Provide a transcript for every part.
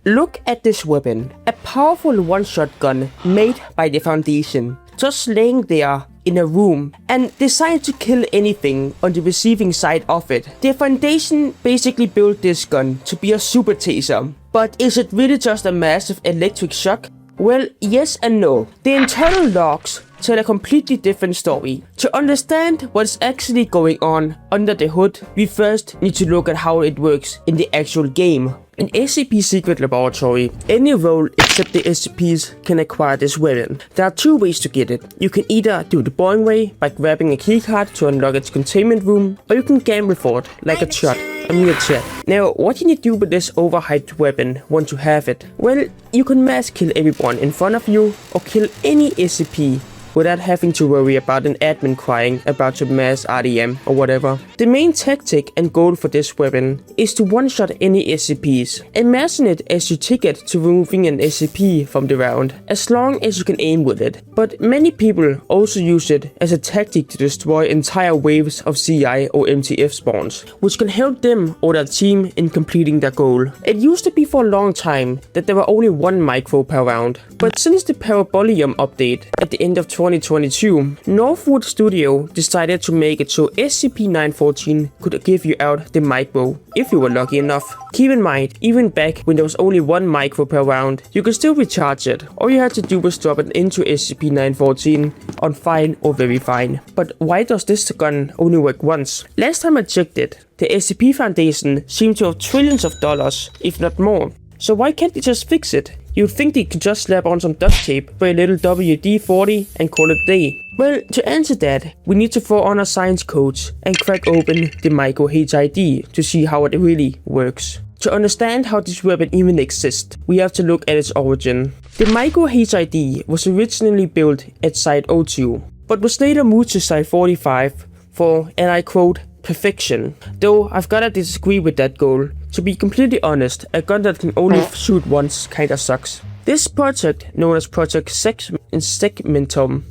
Look at this weapon, a powerful one-shot gun made by the Foundation, just laying there in a room and designed to kill anything on the receiving side of it. The Foundation basically built this gun to be a super taser. But is it really just a massive electric shock? Well, yes and no. The internal logs tell a completely different story. To understand what's actually going on under the hood, we first need to look at how it works in the actual game. In SCP Secret Laboratory, any role except the SCPs can acquire this weapon. There are two ways to get it. You can either do the boring way by grabbing a keycard to unlock its containment room, or you can gamble for it, like a shot. A mere chat. Now, what can you do with this overhyped weapon once you have it? Well, you can mass kill everyone in front of you, or kill any SCP without having to worry about an admin crying about your mass RDM or whatever. The main tactic and goal for this weapon is to one-shot any SCPs. Imagine it as your ticket to removing an SCP from the round, as long as you can aim with it. But many people also use it as a tactic to destroy entire waves of CI or MTF spawns, which can help them or their team in completing their goal. It used to be for a long time that there were only one micro per round, but since the Parabolium update at the end of 2022, Northwood Studio decided to make it so SCP-914 could give you out the micro, if you were lucky enough. Keep in mind, even back when there was only one micro per round, you could still recharge it. All you had to do was drop it into SCP-914 on fine or very fine. But why does this gun only work once? Last time I checked it, the SCP Foundation seemed to have trillions of dollars, if not more. So why can't they just fix it? You'd think they could just slap on some duct tape for a little WD-40 and call it a day. Well, to answer that, we need to throw on our science codes and crack open the micro H.I.D. to see how it really works. To understand how this weapon even exists, we have to look at its origin. The micro H.I.D. was originally built at Site 02, but was later moved to Site 45 for, and I quote, perfection. Though I've gotta disagree with that goal. To be completely honest, a gun that can only shoot once kinda sucks. This project, known as Project Segmentum,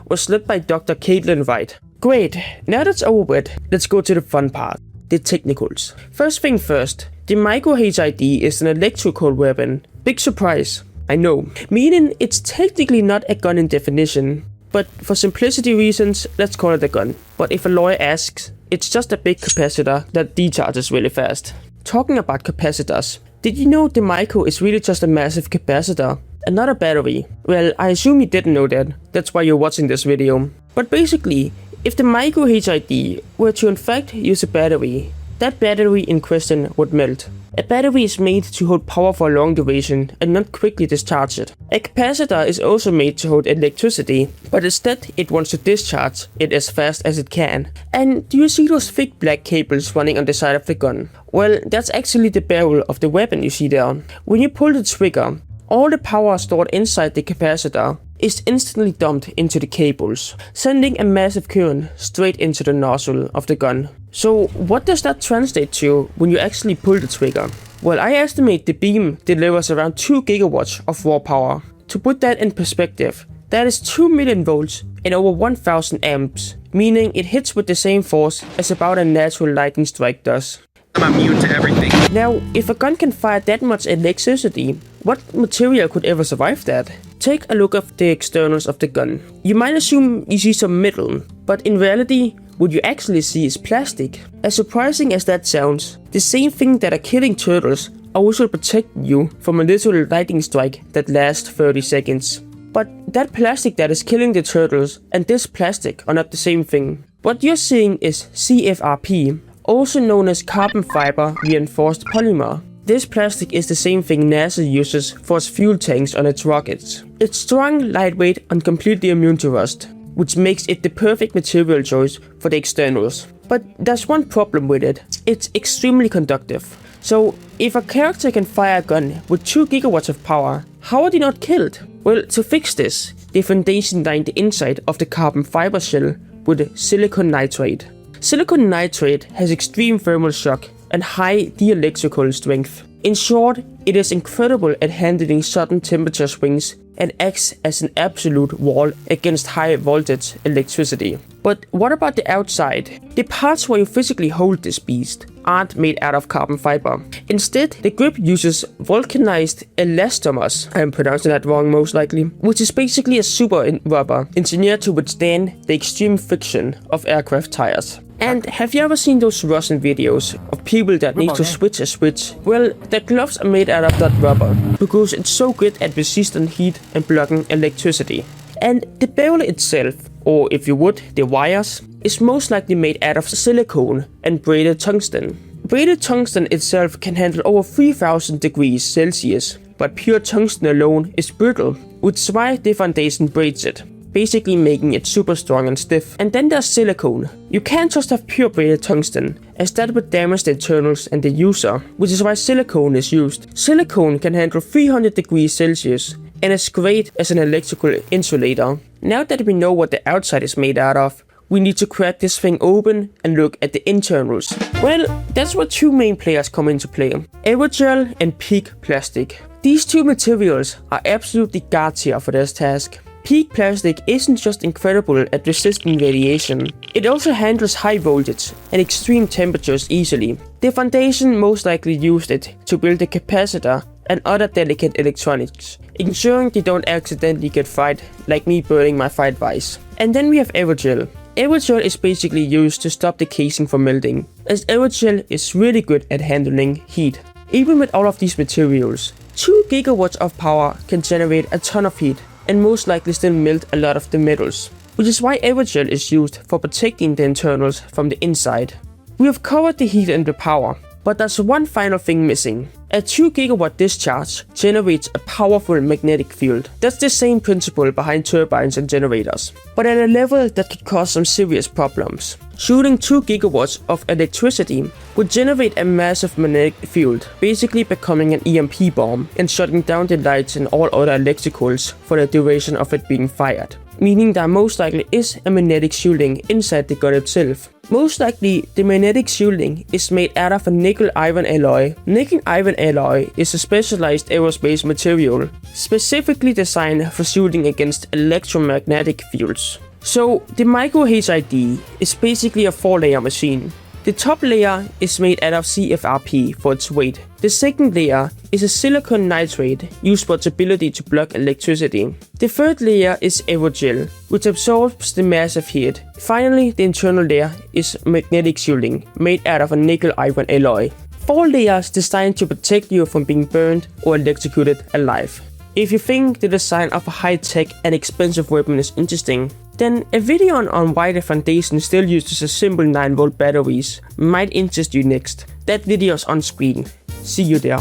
was led by Dr. Caitlin Wright. Great, now that's over with, let's go to the fun part, the technicals. First thing first, the micro HID is an electrical weapon. Big surprise, I know. Meaning it's technically not a gun in definition, but for simplicity reasons, let's call it a gun. But if a lawyer asks, it's just a big capacitor that decharges really fast. Talking about capacitors, did you know the micro is really just a massive capacitor and not a battery? Well, I assume you didn't know that, that's why you're watching this video. But basically, if the micro HID were to in fact use a battery, that battery in question would melt. A battery is made to hold power for a long duration and not quickly discharge it. A capacitor is also made to hold electricity, but instead it wants to discharge it as fast as it can. And do you see those thick black cables running on the side of the gun? Well, that's actually the barrel of the weapon you see there. When you pull the trigger, all the power stored inside the capacitor is instantly dumped into the cables, sending a massive current straight into the nozzle of the gun. So what does that translate to when you actually pull the trigger? Well, I estimate the beam delivers around 2 gigawatts of raw power. To put that in perspective, that is 2 million volts and over 1000 amps, meaning it hits with the same force as about a natural lightning strike does. I'm immune to everything. Now, if a gun can fire that much electricity, what material could ever survive that? Take a look at the externals of the gun. You might assume you see some metal, but in reality, what you actually see is plastic. As surprising as that sounds, the same thing that are killing turtles are also protecting you from a little lightning strike that lasts 30 seconds. But that plastic that is killing the turtles and this plastic are not the same thing. What you're seeing is CFRP, also known as carbon fiber reinforced polymer. This plastic is the same thing NASA uses for its fuel tanks on its rockets. It's strong, lightweight and completely immune to rust, which makes it the perfect material choice for the externals. But there's one problem with it. It's extremely conductive. So if a character can fire a gun with 2 gigawatts of power, how are they not killed? Well, to fix this, the Foundation lined the inside of the carbon fiber shell with silicon nitrate. Silicon nitrate has extreme thermal shock and high dielectrical strength. In short, it is incredible at handling sudden temperature swings and acts as an absolute wall against high voltage electricity. But what about the outside? The parts where you physically hold this beast aren't made out of carbon fiber. Instead, the grip uses vulcanized elastomers, I'm pronouncing that wrong most likely, which is basically a super rubber engineered to withstand the extreme friction of aircraft tires. And have you ever seen those Russian videos of people that need to switch a switch? Well, the gloves are made out of that rubber because it's so good at resisting heat and blocking electricity. And the barrel itself, or if you would, the wires, is most likely made out of silicone and braided tungsten. Braided tungsten itself can handle over 3000 degrees Celsius, but pure tungsten alone is brittle, which is why the foundation braids it, basically making it super strong and stiff. And then there's silicone. You can't just have pure braided tungsten, as that would damage the internals and the user, which is why silicone is used. Silicone can handle 300 degrees Celsius, and is great as an electrical insulator. Now that we know what the outside is made out of, we need to crack this thing open and look at the internals. Well, that's where two main players come into play: aerogel and PEEK plastic. These two materials are absolutely god tier for this task. PEEK plastic isn't just incredible at resisting radiation, it also handles high voltage and extreme temperatures easily. The Foundation most likely used it to build a capacitor and other delicate electronics, ensuring they don't accidentally get fried, like me burning my fried rice. And then we have aerogel. Aerogel is basically used to stop the casing from melting, as aerogel is really good at handling heat. Even with all of these materials, 2 gigawatts of power can generate a ton of heat, and most likely still melt a lot of the metals, which is why aerogel is used for protecting the internals from the inside. We have covered the heat and the power, but there's one final thing missing. A 2 gigawatt discharge generates a powerful magnetic field. That's the same principle behind turbines and generators, but at a level that could cause some serious problems. Shooting 2 gigawatts of electricity would generate a massive magnetic field, basically becoming an EMP bomb and shutting down the lights and all other electricals for the duration of it being fired, meaning there most likely is a magnetic shielding inside the gun itself. Most likely, the magnetic shielding is made out of a nickel-iron alloy. Nickel-iron alloy is a specialized aerospace material, specifically designed for shielding against electromagnetic fields. So, the micro H.I.D is basically a 4-layer machine. The top layer is made out of CFRP for its weight. The second layer is a silicon nitride used for its ability to block electricity. The third layer is aerogel, which absorbs the massive heat. Finally, the internal layer is magnetic shielding, made out of a nickel-iron alloy. 4 layers designed to protect you from being burned or electrocuted alive. If you think the design of a high-tech and expensive weapon is interesting, then a video on why the Foundation still uses a simple 9-volt batteries might interest you next. That video is on screen. See you there.